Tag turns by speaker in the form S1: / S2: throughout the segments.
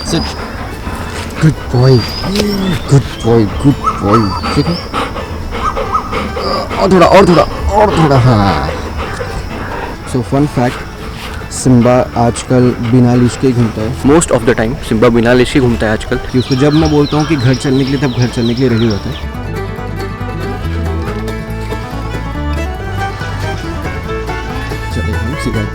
S1: Seat, good boy, good boy, good boy. ठीक है, और थोड़ा और थोड़ा और थोड़ा, हाँ। सो फन फैक्ट, सिम्बा आजकल बिना लीश के ही घूमता है। Most of the time Simba बिना लीश के घूमता है आजकल, कि उसको जब मैं बोलता हूँ कि घर चलने के लिए, तब घर चलने के लिए रेडी होता है। चलिए हम सीधा।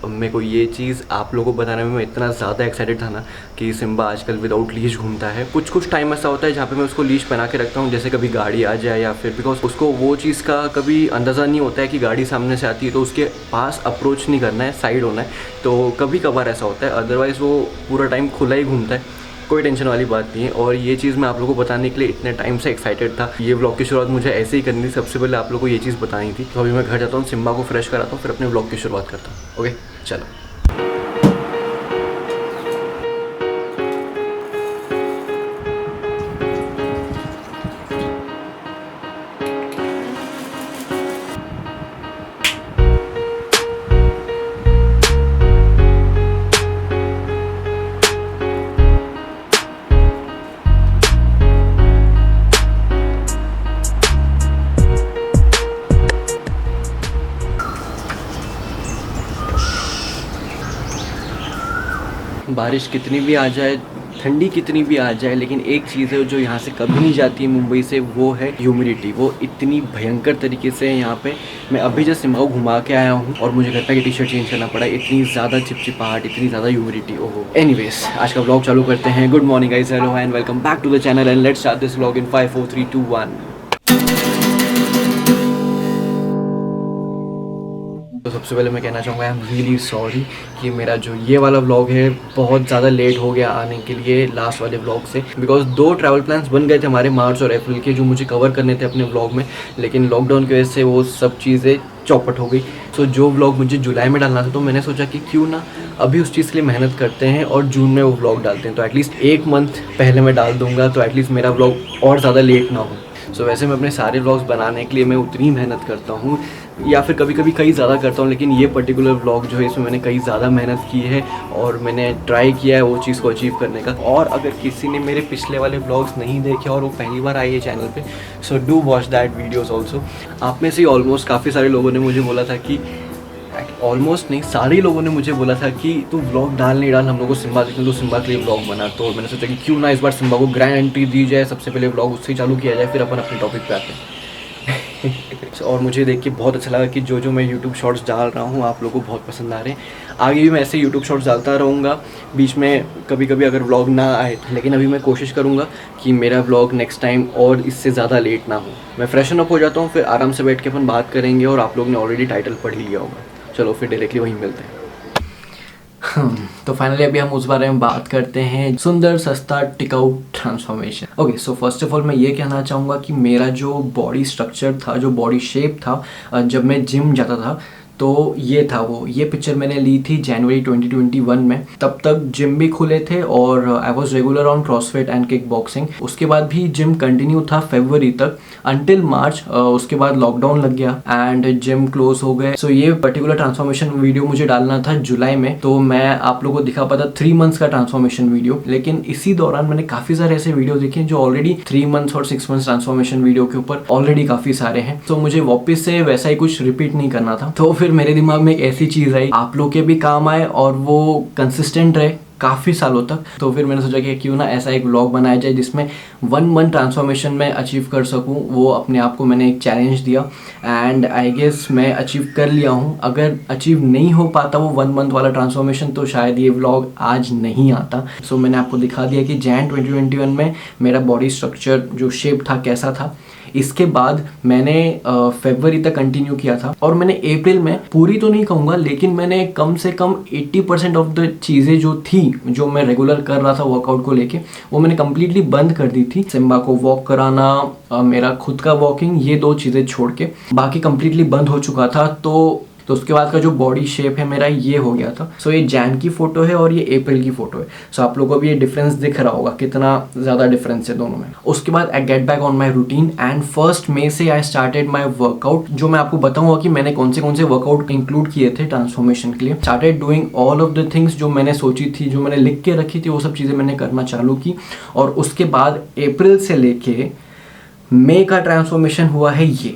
S1: मेरे को ये चीज़ आप लोगों को बताने में मैं इतना ज़्यादा एक्साइटेड था ना कि सिम्बा आजकल विदाउट लीश घूमता है। कुछ टाइम ऐसा होता है जहाँ पे मैं उसको लीश पहना के रखता हूँ, जैसे कभी गाड़ी आ जाए या फिर बिकॉज उसको वो चीज़ का कभी अंदाज़ा नहीं होता है कि गाड़ी सामने से आती है तो उसके पास अप्रोच नहीं करना है, साइड होना है। तो कभी कभार ऐसा होता है, अदरवाइज़ वो पूरा टाइम खुला ही घूमता है, कोई टेंशन वाली बात नहीं है। और ये चीज़ मैं आप लोगों को बताने के लिए इतने टाइम से एक्साइटेड था। ये व्लॉग की शुरुआत मुझे ऐसे ही करनी थी, सबसे पहले आप लोगों को ये चीज़ बतानी थी। तो अभी मैं घर जाता हूँ, सिम्बा को फ्रेश कराता हूँ, फिर अपने व्लॉग की शुरुआत करता हूँ। ओके चलो। बारिश कितनी भी आ जाए, ठंडी कितनी भी आ जाए, लेकिन एक चीज़ है जो यहाँ से कभी नहीं जाती है मुंबई से, वो है ह्यूमिडिटी। वो इतनी भयंकर तरीके से है यहाँ पे। मैं अभी जस्ट सिम्बा को घुमा के आया हूँ और मुझे घर पे टी शर्ट चेंज करना पड़ा, इतनी ज़्यादा चिपचिपाहट, इतनी ज़्यादा ह्यूमिडिटी। ओहो। एनीवेज, आज का व्लॉग चालू करते हैं। Good morning guys, hello and welcome back to the channel and let's start this vlog in 5 4 3 2 1। तो सबसे पहले मैं कहना चाहूँगा आई एम रियली सॉरी कि मेरा जो ये वाला व्लॉग है बहुत ज़्यादा लेट हो गया आने के लिए लास्ट वाले व्लॉग से। बिकॉज 2 ट्रैवल प्लान्स बन गए थे हमारे मार्च और अप्रैल के, जो मुझे कवर करने थे अपने व्लॉग में, लेकिन लॉकडाउन की वजह से वो सब चीज़ें चौपट हो गई। सो जो व्लॉग मुझे जुलाई में डालना था, तो मैंने सोचा कि क्यों ना अभी उस चीज़ के लिए मेहनत करते हैं और जून में वो व्लॉग डालते हैं। तो एटलीस्ट 1 मंथ पहले मैं डाल दूँगा, तो एटलीस्ट मेरा व्लॉग और ज़्यादा लेट ना हो। सो वैसे मैं अपने सारे व्लॉग्स बनाने के लिए मैं उतनी मेहनत करता हूँ, या फिर कभी कभी कई ज़्यादा करता हूँ, लेकिन ये पर्टिकुलर व्लॉग जो है इसमें मैंने कई ज़्यादा मेहनत की है और मैंने ट्राई किया है वो चीज़ को अचीव करने का। और अगर किसी ने मेरे पिछले वाले व्लॉग्स नहीं देखे और वो पहली बार आए हैं चैनल पे, so do watch that videos also. आप में से ऑलमोस्ट काफ़ी सारे लोगों ने मुझे बोला था कि, ऑलमोस्ट नहीं, सारे लोगों ने मुझे बोला था कि तू व्लॉग डाल नहीं डाल, हम लोग को सिम्बा देखने, तो सिम्बा के लिए व्लॉग बना। तो मैंने सोचा कि क्यों ना इस बार सिम्बा को ग्रैंड एंट्री दी जाए, सबसे पहले व्लॉग उससे ही चालू किया जाए, फिर अपन अपने टॉपिक पे आते हैं। और मुझे देख के बहुत अच्छा लगा कि जो मैं यूट्यूब शॉर्ट्स डाल रहा हूँ आप लोगों को बहुत पसंद आ रहे हैं। आगे भी मैं ऐसे यूट्यूब शॉर्ट्स डालता रहूँगा, बीच में कभी कभी अगर व्लॉग ना आए, लेकिन अभी मैं कोशिश करूँगा कि मेरा व्लॉग नेक्स्ट टाइम और इससे ज़्यादा लेट ना हो। मैं फ्रेशन अप हो जाता हूँ, फिर आराम से बैठ के अपन बात करेंगे, और आप लोग ने ऑलरेडी टाइटल पढ़ ही लिया होगा। चलो फिर डायरेक्टली वहीं मिलते हैं। तो फाइनली अभी हम उस बारे में बात करते हैं, सुंदर सस्ता टिकाऊ transformation. Okay, so first of all मैं ये कहना चाहूँगा कि मेरा जो बॉडी स्ट्रक्चर था, जो बॉडी शेप था, जब मैं जिम जाता था, तो ये था वो। ये पिक्चर मैंने ली थी जनवरी 2021 में। तब तक जिम भी खुले थे और I was regular on CrossFit and kick boxing. उसके बाद भी जिम कंटिन्यू था फरवरी तक, अंटिल मार्च। उसके बाद लॉकडाउन लग गया एंड जिम क्लोज हो गए। सो ये पर्टिकुलर ट्रांसफॉर्मेशन वीडियो मुझे डालना था जुलाई में, तो मैं आप लोगों को दिखा पाता 3 मंथ्स का ट्रांसफॉर्मेशन वीडियो। लेकिन इसी दौरान मैंने काफी सारे ऐसे वीडियो देखे जो ऑलरेडी 3 मंथ्स और 6 मंथ्स ट्रांसफॉर्मेशन वीडियो के ऊपर ऑलरेडी काफी सारे हैं। तो मुझे वापस से वैसा ही कुछ रिपीट नहीं करना था। तो फिर मेरे दिमाग में एक ऐसी चीज आई, आप लोग के भी काम आए और वो कंसिस्टेंट रहे काफ़ी सालों तक। तो फिर मैंने सोचा कि क्यों ना ऐसा एक व्लॉग बनाया जाए जिसमें 1 मंथ ट्रांसफॉर्मेशन में अचीव कर सकूं। वो अपने आप को मैंने एक चैलेंज दिया एंड आई गेस मैं अचीव कर लिया हूं। अगर अचीव नहीं हो पाता वो 1 मंथ वाला ट्रांसफॉर्मेशन, तो शायद ये व्लॉग आज नहीं आता। सो मैंने आपको दिखा दिया कि जैन 2021 में मेरा बॉडी स्ट्रक्चर जो शेप था कैसा था। इसके बाद मैंने फरवरी तक कंटिन्यू किया था और मैंने अप्रैल में, पूरी तो नहीं कहूँगा, लेकिन मैंने कम से कम 80% ऑफ द चीज़ें जो थी, जो मैं रेगुलर कर रहा था वर्कआउट को लेके, वो मैंने कम्प्लीटली बंद कर दी थी। सिम्बा को वॉक कराना, मेरा खुद का वॉकिंग, ये 2 चीज़ें छोड़ के बाकी कम्प्लीटली बंद हो चुका था। तो तो उसके बाद का जो बॉडी शेप है मेरा ये हो गया था। सो ये जैन की फ़ोटो है और ये अप्रैल की फ़ोटो है। सो आप लोगों को भी ये डिफरेंस दिख रहा होगा कितना ज़्यादा डिफरेंस है दोनों में। उसके बाद I get back on my routine and 1 मई से आई स्टार्टेड माई वर्कआउट। जो मैं आपको बताऊंगा कि मैंने कौन से वर्कआउट इंक्लूड किए थे ट्रांसफॉर्मेशन के लिए। Started doing all of the things जो मैंने सोची थी, जो मैंने लिख के रखी थी, वो सब चीज़ें मैंने करना चालू की। और उसके बाद अप्रैल से लेके मई का ट्रांसफॉर्मेशन हुआ है ये।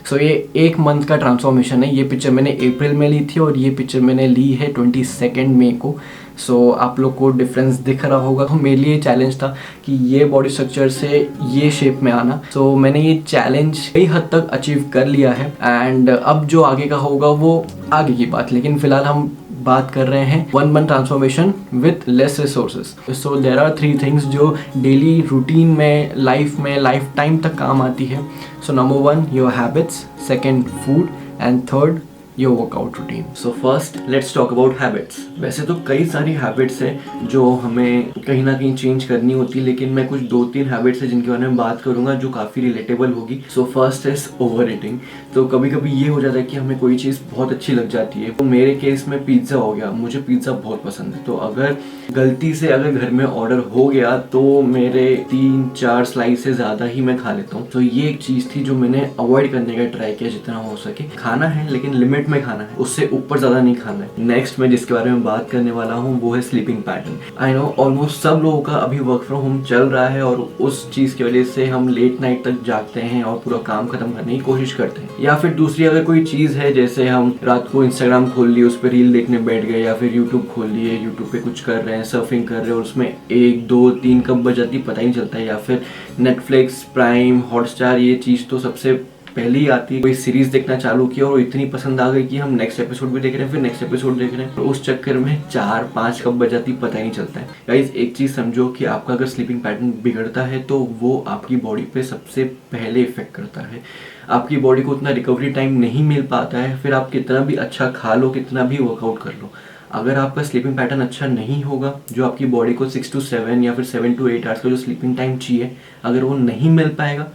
S1: सो ये 1 मंथ का ट्रांसफॉर्मेशन है। ये पिक्चर मैंने अप्रैल में ली थी और ये पिक्चर मैंने ली है 22 मई को। सो आप लोग को डिफरेंस दिख रहा होगा। तो मेरे लिए चैलेंज था कि ये बॉडी स्ट्रक्चर से ये शेप में आना। सो मैंने ये चैलेंज कई हद तक अचीव कर लिया है एंड अब जो आगे का होगा वो आगे की बात। लेकिन फिलहाल हम बात कर रहे हैं 1 month transformation with less resources. So there are 3 things जो डेली रूटीन में, लाइफ टाइम तक काम आती है। So number 1 your habits, second food and third your workout routine. So first let's talk about habits. वैसे तो कई सारी हैबिट्स हैं जो हमें कहीं ना कहीं चेंज करनी होती है, लेकिन मैं कुछ 2-3 हैबिट्स हैं जिनके बारे में बात करूंगा जो काफ़ी रिलेटेबल होगी। So first is over eating. तो कभी कभी ये हो जाता है कि हमें कोई चीज़ बहुत अच्छी लग जाती है। तो मेरे केस में पिज़्ज़ा हो गया। मुझे पिज़्ज़ा बहुत पसंद है, तो अगर गलती से अगर घर में ऑर्डर हो गया तो मेरे 3-4 स्लाइस से ज़्यादा ही मैं खा लेता हूँ। तो ये एक चीज़ थी जो मैंने अवॉइड करने का ट्राई किया जितना हो सके। खाना है लेकिन लिमिट में खाना है, उससे ऊपर ज़्यादा नहीं खाना है। नेक्स्ट मैं जिसके बारे में बात करने वाला हूँ वो है sleeping pattern. I know almost सब लोगों का अभी वर्क फ्रॉम होम चल रहा है और उस चीज़ की वजह से हम लेट नाइट तक जागते हैं और पूरा काम खत्म करने की कोशिश करते हैं। या फिर दूसरी अगर कोई चीज़ है, जैसे हम रात को इंस्टाग्राम खोल लिए, उस पर रील देखने बैठ गए, या फिर यूट्यूब खोल लिए, यूट्यूब पे कुछ कर रहे हैं, सर्फिंग कर रहे हैं और उसमें 1, 2, 3 कब बज जाती पता ही नहीं चलता है। या फिर नेटफ्लिक्स, प्राइम, हॉटस्टार, ये चीज़ तो सबसे पहले ही आती है। कोई सीरीज देखना चालू किया और वो इतनी पसंद आ गई कि हम नेक्स्ट एपिसोड भी देख रहे हैं, फिर नेक्स्ट एपिसोड देख रहे हैं, और उस चक्कर में 4-5 कब बज जाती पता ही नहीं चलता है। गाइस एक चीज़ समझो कि आपका अगर स्लीपिंग पैटर्न बिगड़ता है तो वो आपकी बॉडी पे सबसे पहले इफेक्ट करता है। आपकी बॉडी को उतना रिकवरी टाइम नहीं मिल पाता है। फिर आप कितना भी अच्छा खा लो, कितना भी वर्कआउट कर लो, अगर आपका स्लीपिंग पैटर्न अच्छा नहीं होगा, जो आपकी बॉडी को 6 to 7 या फिर 7 to 8 आवर्स का जो स्लीपिंग टाइम चाहिए, अगर वो नहीं मिल पाएगा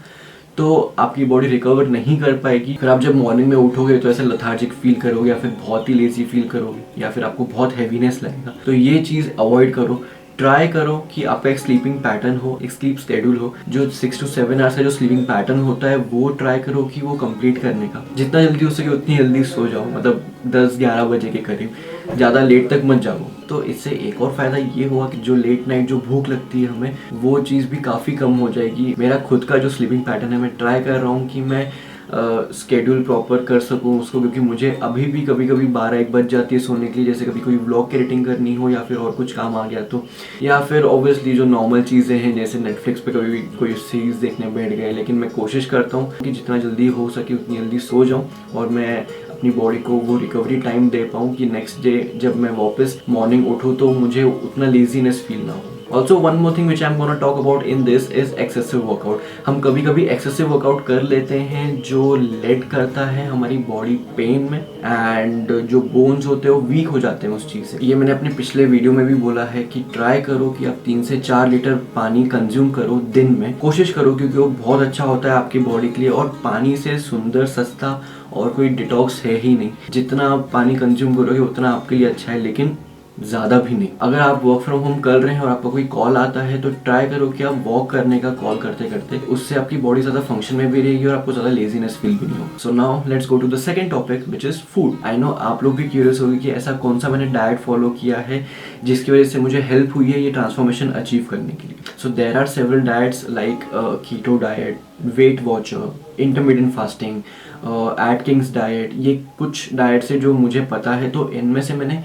S1: तो आपकी बॉडी रिकवर नहीं कर पाएगी। फिर आप जब मॉर्निंग में उठोगे तो ऐसे लथार्जिक फील करोगे, या फिर बहुत ही लेजी फील करोगे, या फिर आपको बहुत हैवीनेस लगेगा। तो ये चीज़ अवॉइड करो। ट्राई करो कि आपका एक स्लीपिंग पैटर्न हो, एक स्लीप शेड्यूल हो। जो 6 to 7 आवर्स का जो स्लीपिंग पैटर्न होता है वो ट्राई करो कि वो कंप्लीट करने का। जितना जल्दी हो सके उतनी जल्दी सो जाओ, मतलब 10-11 बजे के करीब, ज़्यादा लेट तक मत जाओ। तो इससे एक और फ़ायदा ये हुआ कि जो लेट नाइट जो भूख लगती है हमें, वो चीज़ भी काफ़ी कम हो जाएगी। मेरा खुद का जो स्लीपिंग पैटर्न है, मैं ट्राई कर रहा हूँ कि मैं स्केड्यूल प्रॉपर कर सकूँ उसको, क्योंकि मुझे अभी भी कभी कभी 12-1 बज जाती है सोने के लिए। जैसे कभी कोई व्लॉग की एडिटिंग करनी हो या फिर और कुछ काम आ गया तो, या फिर ऑब्वियसली जो नॉर्मल चीज़ें हैं जैसे नेटफ्लिक्स पे कभी भी कोई सीरीज़ देखने बैठ गए। लेकिन मैं कोशिश करता हूँ कि जितना जल्दी हो सके उतनी जल्दी सो जाऊँ और मैं अपनी बॉडी को वो रिकवरी टाइम दे पाऊँ कि नेक्स्ट डे जब मैं वापस मॉर्निंग उठूँ तो मुझे उतना लेजीनेस फील ना हो। Also one more thing which I'm gonna talk about in this is excessive workout। हम कभी कभी excessive workout कर लेते हैं जो लेड करता है हमारी बॉडी पेन में, एंड जो बोन्स होते हैं वो वीक हो जाते हैं उस चीज़ से। ये मैंने अपने पिछले वीडियो में भी बोला है कि ट्राई करो कि आप 3 से 4 लीटर पानी कंज्यूम करो दिन में। कोशिश करो, क्योंकि वो बहुत अच्छा होता है आपकी बॉडी के लिए। और पानी से सुंदर, सस्ता और कोई डिटॉक्स है ही नहीं। जितना आप पानी कंज्यूम करोगे उतना आपके लिए अच्छा है, लेकिन ज़्यादा भी नहीं। अगर आप वर्क फ्रॉम होम कर रहे हैं और आपका कोई कॉल आता है तो ट्राई करो कि आप वॉक करने का कॉल करते करते, उससे आपकी बॉडी ज़्यादा फंक्शन में भी रहेगी और आपको ज़्यादा लेजीनेस फील भी नहीं होगा। So now let's go to the second topic which is food. I know आप लोग भी क्यूरियस होगी कि ऐसा कौन सा मैंने डाइट फॉलो किया है जिसकी वजह से मुझे हेल्प हुई है ये ट्रांसफॉर्मेशन अचीव करने के लिए। So there are several diets like keto diet, weight watcher, intermediate fasting, Atkins diet. ये कुछ डाइट्स है जो मुझे पता है, तो इनमें से मैंने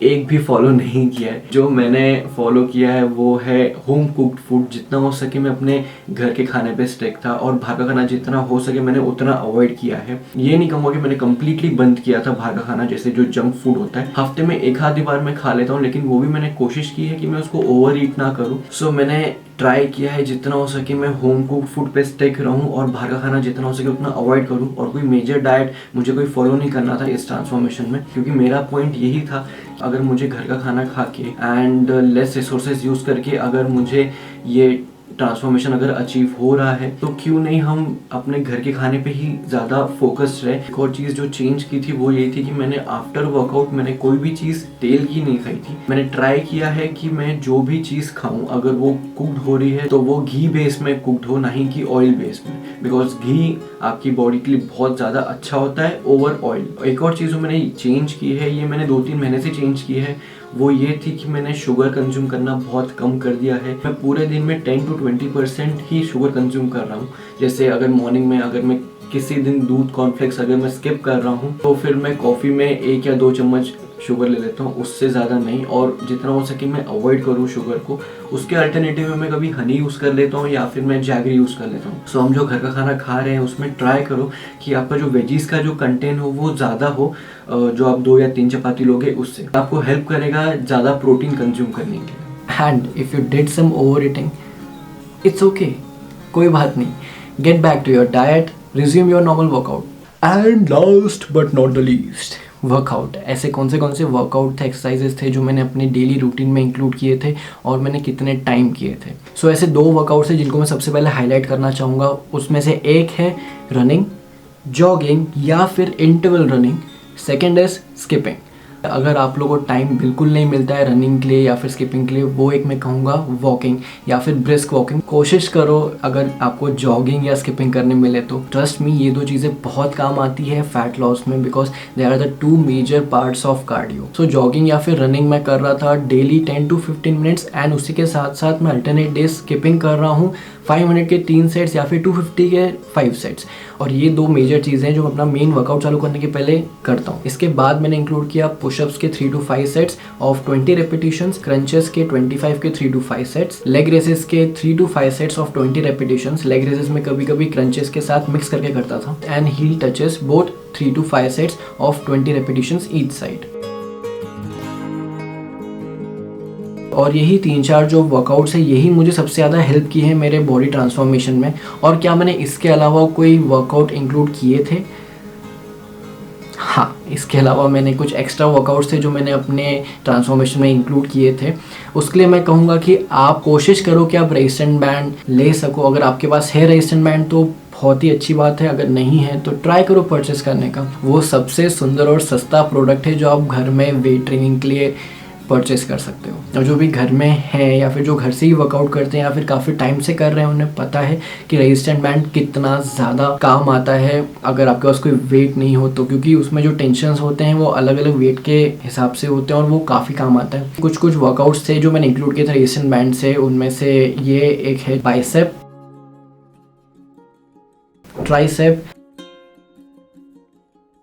S1: एक भी फॉलो नहीं किया है। जो मैंने फॉलो किया है वो है होम कुक्ड फूड। जितना हो सके मैं अपने घर के खाने पे स्टिक था, और बाहर का खाना जितना हो सके मैंने उतना अवॉइड किया है। ये नहीं कहूँगा कि मैंने कम्प्लीटली बंद किया था बाहर का खाना, जैसे जो जंक फूड होता है हफ्ते में 1-आधी बार मैं खा लेता हूँ, लेकिन वो भी मैंने कोशिश की है कि मैं उसको ओवर ईट ना करूँ। सो मैंने ट्राई किया है जितना हो सके मैं होम कुक्ड फूड पे स्टिक रहूँ और बाहर का खाना जितना हो सके उतना अवॉइड करूँ। और कोई मेजर डाइट मुझे कोई फॉलो नहीं करना था इस ट्रांसफॉर्मेशन में, क्योंकि मेरा पॉइंट यही था अगर मुझे घर का खाना खा के एंड लेस रिसोर्सेज यूज़ करके अगर मुझे ये ट्रांसफॉर्मेशन अगर अचीव हो रहा है तो क्यों नहीं हम अपने घर के खाने पे ही ज़्यादा फोकस्ड रहे। एक और चीज़ जो चेंज की थी वो ये थी कि मैंने आफ्टर वर्कआउट मैंने कोई भी चीज़ तेल की नहीं खाई थी। मैंने ट्राई किया है कि मैं जो भी चीज़ खाऊं अगर वो कुक्ड हो रही है तो वो घी बेस में कुक्ड हो, नहीं कि ऑयल बेस में, बिकॉज घी आपकी बॉडी के लिए बहुत ज़्यादा अच्छा होता है ओवर ऑयल। एक और चीज़ जो मैंने चेंज की है, ये मैंने 2-3 महीने से चेंज की है, वो ये थी कि मैंने शुगर कंज्यूम करना बहुत कम कर दिया है। मैं पूरे दिन में 10 to 20% ही शुगर कंज्यूम कर रहा हूँ। जैसे अगर मॉर्निंग में अगर मैं किसी दिन दूध कॉर्नफ्लेक्स अगर मैं स्किप कर रहा हूँ तो फिर मैं कॉफ़ी में 1 या 2 चम्मच शुगर ले लेता हूँ, उससे ज़्यादा नहीं। और जितना हो सके मैं अवॉइड करूँ शुगर को। उसके अल्टरनेटिव में मैं कभी हनी यूज़ कर लेता हूँ या फिर मैं जैगरी यूज़ कर लेता हूँ। सो हम जो घर का खाना खा रहे हैं उसमें ट्राई करो कि आपका जो वेजीज का जो कंटेंट हो वो ज़्यादा हो। जो आप 2 या 3 चपाती लोगे उससे आपको हेल्प करेगा ज़्यादा प्रोटीन कंज्यूम करने के लिए। And if you did some overeating, it's okay, कोई बात नहीं। Get back to your diet, resume your normal workout. And last but not the least, workout. ऐसे कौन से वर्कआउट थे, एक्सरसाइजेस थे जो मैंने अपने डेली रूटीन में इंक्लूड किए थे और मैंने कितने टाइम किए थे। सो ऐसे 2 वर्कआउट्स हैं जिनको मैं सबसे पहले हाईलाइट करना चाहूँगा। उसमें से एक है रनिंग, जॉगिंग या फिर interval running. Second is skipping. अगर आप लोगों को टाइम बिल्कुल नहीं मिलता है रनिंग के लिए या फिर स्किपिंग के लिए, वो एक मैं कहूँगा वॉकिंग या फिर ब्रिस्क वॉकिंग। कोशिश करो अगर आपको जॉगिंग या स्किपिंग करने मिले तो। ट्रस्ट मी, ये 2 चीज़ें बहुत काम आती है फैट लॉस में, because they are the 2 major parts of cardio. So jogging या फिर रनिंग मैं कर रहा था डेली 10 to 15 मिनट्स, एंड उसी के साथ साथ मैं अल्टरनेट डेज स्किपिंग कर रहा हूँ 5 मिनट के 3 सेट्स या फिर 250 के 5 सेट्स। और ये 2 मेजर चीज़ें हैं जो मैं अपना मेन वर्कआउट चालू करने के पहले करता हूँ। इसके बाद मैंने इंक्लूड किया पुशअप्स के 3 to 5 sets of 20 repetitions, crunches के 25 के 3 to 5 सेट्स, लेग रेसेस के 3 to 5 sets of 20 repetitions. Leg raises में कभी कभी क्रंचेस के साथ मिक्स करके करता था। And heel touches both 3 to 5 sets of 20 repetitions each side. और यही 3-4 जो वर्कआउट्स है यही मुझे सबसे ज़्यादा हेल्प की है मेरे बॉडी ट्रांसफॉर्मेशन में। और क्या मैंने इसके अलावा कोई वर्कआउट इंक्लूड किए थे? हाँ, इसके अलावा मैंने कुछ एक्स्ट्रा वर्कआउट्स थे जो मैंने अपने ट्रांसफॉर्मेशन में इंक्लूड किए थे। उसके लिए मैं कहूँगा कि आप कोशिश करो कि आप रेजिस्टेंट बैंड ले सको। अगर आपके पास है रेजिस्टेंट बैंड तो बहुत ही अच्छी बात है, अगर नहीं है तो ट्राई करो परचेस करने का। वो सबसे सुंदर और सस्ता प्रोडक्ट है जो आप घर में वेट ट्रेनिंग के लिए परचेस कर सकते हो। और जो भी घर में है या फिर जो घर से ही वर्कआउट करते हैं या फिर काफ़ी टाइम से कर रहे हैं, उन्हें पता है कि रेजिस्टेंट बैंड कितना ज़्यादा काम आता है अगर आपके पास कोई वेट नहीं हो तो, क्योंकि उसमें जो टेंशन्स होते हैं वो अलग अलग वेट के हिसाब से होते हैं और वो काफ़ी काम आता है। कुछ वर्कआउट्स थे जो मैंने इंक्लूड किए थे रेजिस्टेंट बैंड से, उनमें से ये एक है बाइसेप, ट्राइसेप,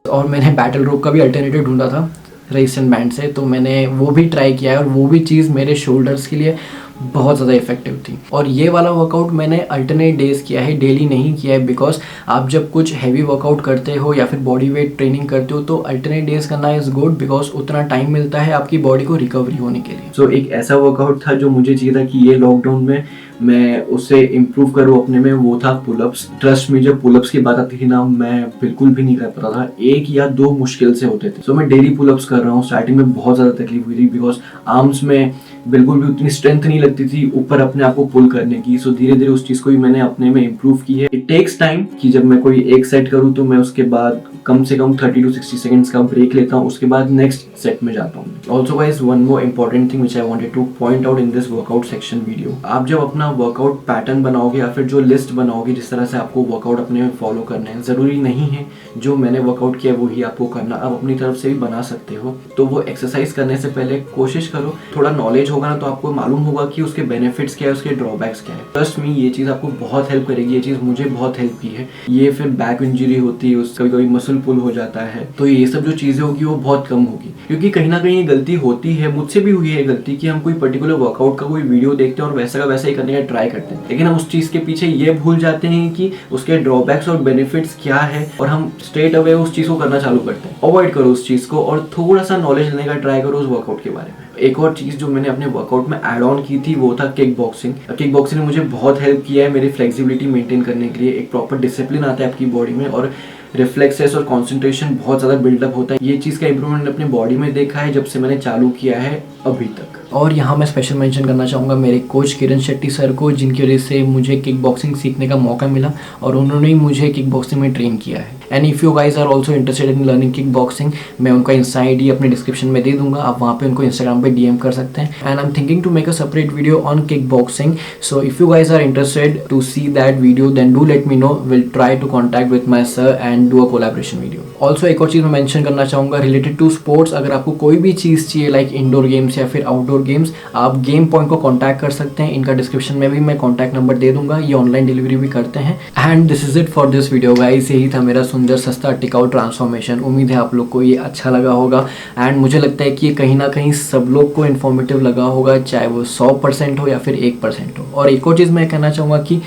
S1: और मैंने बैटल रोप का भी अल्टरनेटिव ढूंढा था रेजिस्टेंट बैंड से, तो मैंने वो भी ट्राई किया है और वो भी चीज़ मेरे शोल्डर्स के लिए बहुत ज़्यादा इफेक्टिव थी। और ये वाला वर्कआउट मैंने अल्टरनेट डेज किया है, डेली नहीं किया है, बिकॉज आप जब कुछ हैवी वर्कआउट करते हो या फिर बॉडी वेट ट्रेनिंग करते हो तो अल्टरनेट डेज करना इज़ गुड, बिकॉज उतना टाइम मिलता है आपकी बॉडी को रिकवरी होने के लिए। सो एक ऐसा वर्कआउट था जो मुझे चाहिए था कि ये लॉकडाउन में मैं उससे इम्प्रूव करूँ अपने में, वो था पुलअप्स। ट्रस्ट में जब पुलअप्स की बात आती थी ना, मैं बिल्कुल भी नहीं कर पाता था, 1 या 2 मुश्किल से होते थे। सो मैं डेली पुलअप्स कर रहा हूँ। स्टार्टिंग में बहुत ज़्यादा तकलीफ हुई थी बिकॉज आर्म्स में बिल्कुल भी उतनी स्ट्रेंथ नहीं लगती थी ऊपर अपने आप को पुल करने की। सो धीरे धीरे उस चीज़ को भी मैंने अपने में इम्प्रूव की है। इट टेक्स टाइम कि जब मैं कोई एक सेट करूँ तो मैं उसके बाद कम से कम 30 to 60 सेकंड्स का ब्रेक लेता हूँ, उसके बाद नेक्स्ट सेट में जाता हूँ। Also guys, one more important thing which I wanted two point out in this workout section video. आप जब अपना वर्कआउट पैटर्न बनाओगे या फिर जो लिस्ट बनाओगे जिस तरह से आपको वर्कआउट अपने में फॉलो करना है, ज़रूरी नहीं है जो मैंने वर्कआउट किया वही आपको करना, आप अपनी तरफ से भी बना सकते हो। तो वो एक्सरसाइज करने से पहले कोशिश करो, थोड़ा नॉलेज होगा ना तो आपको मालूम होगा कि उसके बेनिफिट्स क्या है, उसके ड्रॉबैक्स क्या है। ट्रस्ट मी, ये चीज़ आपको बहुत हेल्प करेगी। ये चीज़ मुझे बहुत हेल्प की है। ये फिर बैक इंजरी होती है, उस कभी कभी मसल पुल हो जाता है, तो ये सब जो चीज़ें होगी वो बहुत कम होगी। क्योंकि कहीं ना कहीं ये गलती होती है, मुझसे भी हुई है गलती, कि हम कोई पर्टिकुलर वर्कआउट का कोई वीडियो देखते हैं और वैसा का वैसा ही करने का ट्राई करते हैं, लेकिन हम उस चीज़ के पीछे ये भूल जाते हैं कि उसके ड्रॉबैक्स और बेनिफिट्स क्या है, और हम स्ट्रेट अवे उस चीज़ को करना चालू करते हैं। अवॉइड करो उस चीज़ को और थोड़ा सा नॉलेज लेने का ट्राई करो उस वर्कआउट के बारे में। एक और चीज़ जो मैंने अपने वर्कआउट में ऐड ऑन की थी वो था किक बॉक्सिंग। किक बॉक्सिंग ने मुझे बहुत हेल्प किया है मेरी फ्लेक्सिबिलिटी मेंटेन करने के लिए। एक प्रॉपर डिसिप्लिन आता है आपकी बॉडी में, और रिफ्लेक्सेस और कॉन्सेंट्रेशन बहुत ज़्यादा बिल्डअप होता है। ये चीज़ का इंप्रूवमेंट अपने बॉडी में देखा है जब से मैंने चालू किया है अभी तक। और यहाँ मैं स्पेशल मेंशन करना चाहूँगा मेरे कोच किरण शेट्टी सर को, जिनकी वजह से मुझे किक बॉक्सिंग सीखने का मौका मिला और उन्होंने ही मुझे किक बॉक्सिंग में ट्रेन किया है। And if you guys are also interested in learning kickboxing, मैं उनका इंस्टा ID अपने डिस्क्रिप्शन में दे दूंगा, आप वहाँ पे उनको इंस्टाग्राम पे DM कर सकते हैं। And I am thinking to make a separate video on kickboxing, so if you guys are interested to see that video then do let me know, will try to contact with my sir and do a collaboration video. Also एक और चीज़ मैं mention करना चाहूँगा related to sports, अगर आपको कोई भी चीज़ चाहिए लाइक इंडोर गेम्स या फिर आउटडोर गेम्स, आप गेम पॉइंट को कॉन्टैक्ट कर सकते हैं। इनका डिस्क्रिप्शन में भी मैं कॉन्टैक्ट नंबर दे दूंगा, ये ऑनलाइन डिलीवरी भी करते हैं। And this is it for this video guys, यही था मेरा सुंदर सस्ता टिकाऊ ट्रांसफॉर्मेशन। उम्मीद है आप लोग को ये अच्छा लगा होगा एंड मुझे लगता है कि ये कहीं ना कहीं सब लोग को इन्फॉर्मेटिव लगा होगा, चाहे वो 100% हो या फिर 1% हो। और एक और चीज़ मैं कहना चाहूँगा कि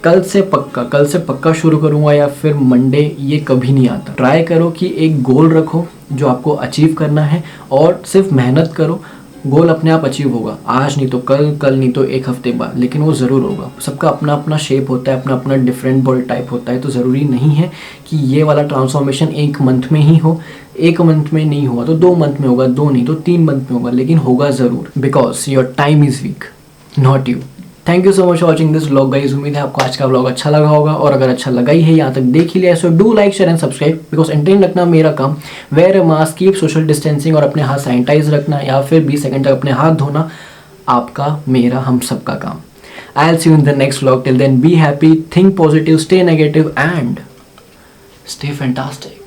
S1: कल से पक्का शुरू करूँगा या फिर मंडे, ये कभी नहीं आता। ट्राई करो कि एक गोल रखो जो आपको अचीव करना है और सिर्फ मेहनत करो, गोल अपने आप अचीव होगा। आज नहीं तो कल नहीं तो एक हफ्ते बाद, लेकिन वो ज़रूर होगा। सबका अपना अपना शेप होता है, अपना अपना डिफरेंट बॉडी टाइप होता है, तो ज़रूरी नहीं है कि ये वाला ट्रांसफॉर्मेशन 1 मंथ में ही हो। 1 मंथ में नहीं हुआ तो 2 मंथ में होगा, 2 नहीं तो 3 मंथ में होगा, लेकिन होगा ज़रूर, because your time is week, not you. Thank you so much for watching this vlog guys. उम्मीद है आपको आज का व्लॉग अच्छा लगा होगा, और अगर अच्छा लगा ही है, यहाँ तक देख ही लिया, so do like share and subscribe, because entertain रखना मेरा काम, wear a mask, keep social distancing और अपने हाथ सैनिटाइज रखना या फिर 20 सेकंड तक अपने हाथ धोना आपका, मेरा, हम सबका काम। I will see you in the next vlog. Till then be happy, think positive, stay negative and stay fantastic.